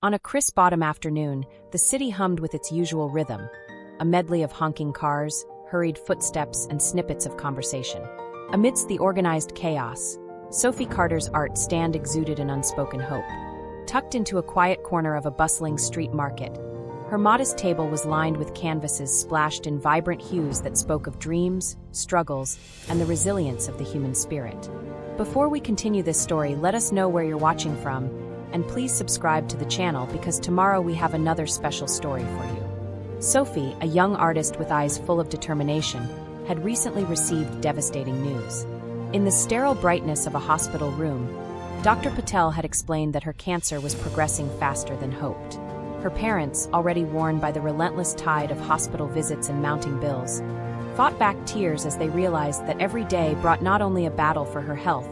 On a crisp autumn afternoon, the city hummed with its usual rhythm, a medley of honking cars, hurried footsteps, and snippets of conversation. Amidst the organized chaos, Sophie Carter's art stand exuded an unspoken hope. Tucked into a quiet corner of a bustling street market, her modest table was lined with canvases splashed in vibrant hues that spoke of dreams, struggles, and the resilience of the human spirit. Before we continue this story, let us know where you're watching from, and please subscribe to the channel because tomorrow we have another special story for you. Sophie, a young artist with eyes full of determination, had recently received devastating news. In the sterile brightness of a hospital room, Dr. Patel had explained that her cancer was progressing faster than hoped. Her parents, already worn by the relentless tide of hospital visits and mounting bills, fought back tears as they realized that every day brought not only a battle for her health,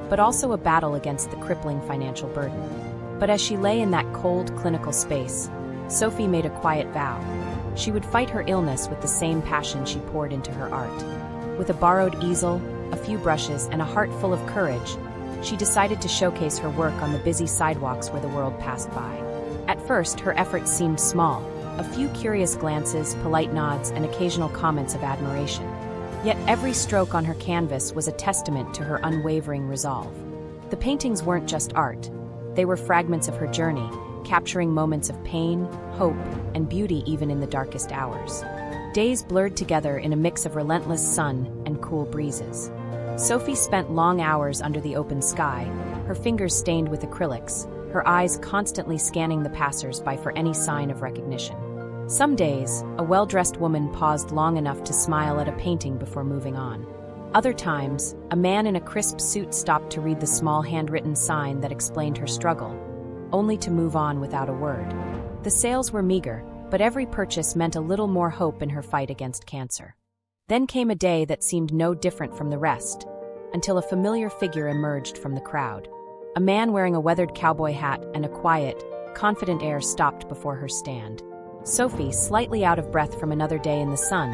but also a battle against the crippling financial burden. But as she lay in that cold, clinical space, Sophie made a quiet vow. She would fight her illness with the same passion she poured into her art. With a borrowed easel, a few brushes, and a heart full of courage, she decided to showcase her work on the busy sidewalks where the world passed by. At first, her efforts seemed small, a few curious glances, polite nods, and occasional comments of admiration. Yet every stroke on her canvas was a testament to her unwavering resolve. The paintings weren't just art. They were fragments of her journey, capturing moments of pain, hope, and beauty even in the darkest hours. Days blurred together in a mix of relentless sun and cool breezes. Sophie spent long hours under the open sky, her fingers stained with acrylics, her eyes constantly scanning the passers-by for any sign of recognition. Some days, a well-dressed woman paused long enough to smile at a painting before moving on. Other times, a man in a crisp suit stopped to read the small handwritten sign that explained her struggle, only to move on without a word. The sales were meager, but every purchase meant a little more hope in her fight against cancer. Then came a day that seemed no different from the rest, until a familiar figure emerged from the crowd. A man wearing a weathered cowboy hat and a quiet, confident air stopped before her stand. Sophie, slightly out of breath from another day in the sun,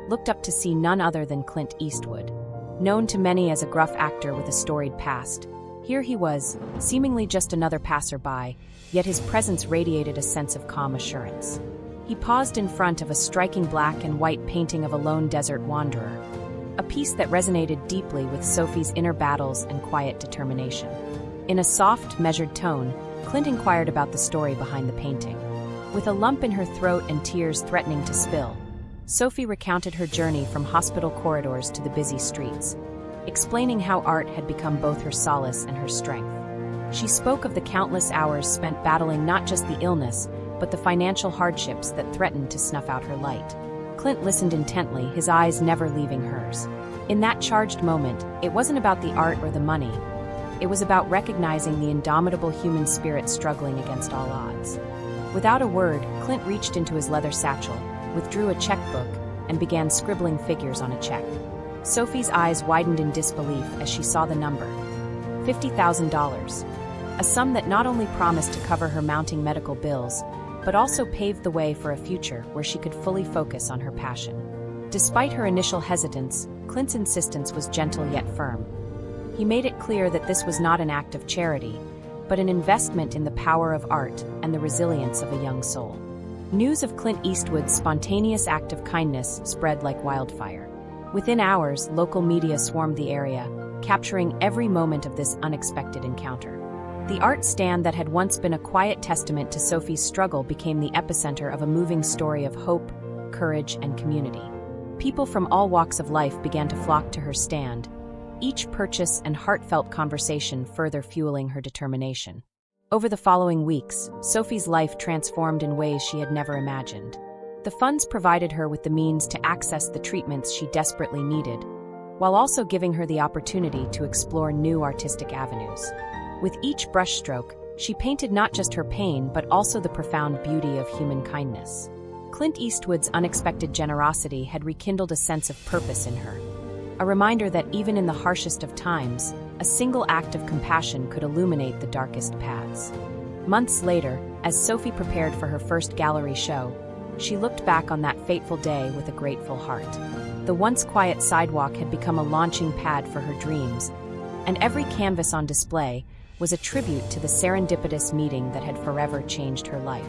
looked up to see none other than Clint Eastwood. Known to many as a gruff actor with a storied past, here he was, seemingly just another passerby, yet his presence radiated a sense of calm assurance. He paused in front of a striking black and white painting of a lone desert wanderer, a piece that resonated deeply with Sophie's inner battles and quiet determination. In a soft, measured tone, Clint inquired about the story behind the painting. With a lump in her throat and tears threatening to spill, Sophie recounted her journey from hospital corridors to the busy streets, explaining how art had become both her solace and her strength. She spoke of the countless hours spent battling not just the illness, but the financial hardships that threatened to snuff out her light. Clint listened intently, his eyes never leaving hers. In that charged moment, it wasn't about the art or the money. It was about recognizing the indomitable human spirit struggling against all odds. Without a word, Clint reached into his leather satchel, withdrew a checkbook, and began scribbling figures on a check. Sophie's eyes widened in disbelief as she saw the number. $50,000. A sum that not only promised to cover her mounting medical bills, but also paved the way for a future where she could fully focus on her passion. Despite her initial hesitance, Clint's insistence was gentle yet firm. He made it clear that this was not an act of charity, but an investment in the power of art and the resilience of a young soul. News of Clint Eastwood's spontaneous act of kindness spread like wildfire. Within hours, local media swarmed the area, capturing every moment of this unexpected encounter. The art stand that had once been a quiet testament to Sophie's struggle became the epicenter of a moving story of hope, courage, and community. People from all walks of life began to flock to her stand, each purchase and heartfelt conversation further fueling her determination. Over the following weeks, Sophie's life transformed in ways she had never imagined. The funds provided her with the means to access the treatments she desperately needed, while also giving her the opportunity to explore new artistic avenues. With each brushstroke, she painted not just her pain but also the profound beauty of human kindness. Clint Eastwood's unexpected generosity had rekindled a sense of purpose in her, a reminder that even in the harshest of times, a single act of compassion could illuminate the darkest paths. Months later, as Sophie prepared for her first gallery show, she looked back on that fateful day with a grateful heart. The once quiet sidewalk had become a launching pad for her dreams, and every canvas on display, was a tribute to the serendipitous meeting that had forever changed her life.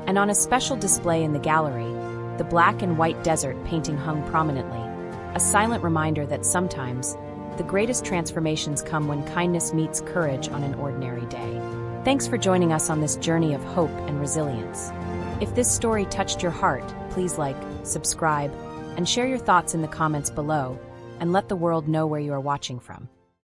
And on a special display in the gallery, the black and white desert painting hung prominently, a silent reminder that sometimes the greatest transformations come when kindness meets courage on an ordinary day. Thanks for joining us on this journey of hope and resilience. If this story touched your heart, please like, subscribe, and share your thoughts in the comments below, and let the world know where you are watching from.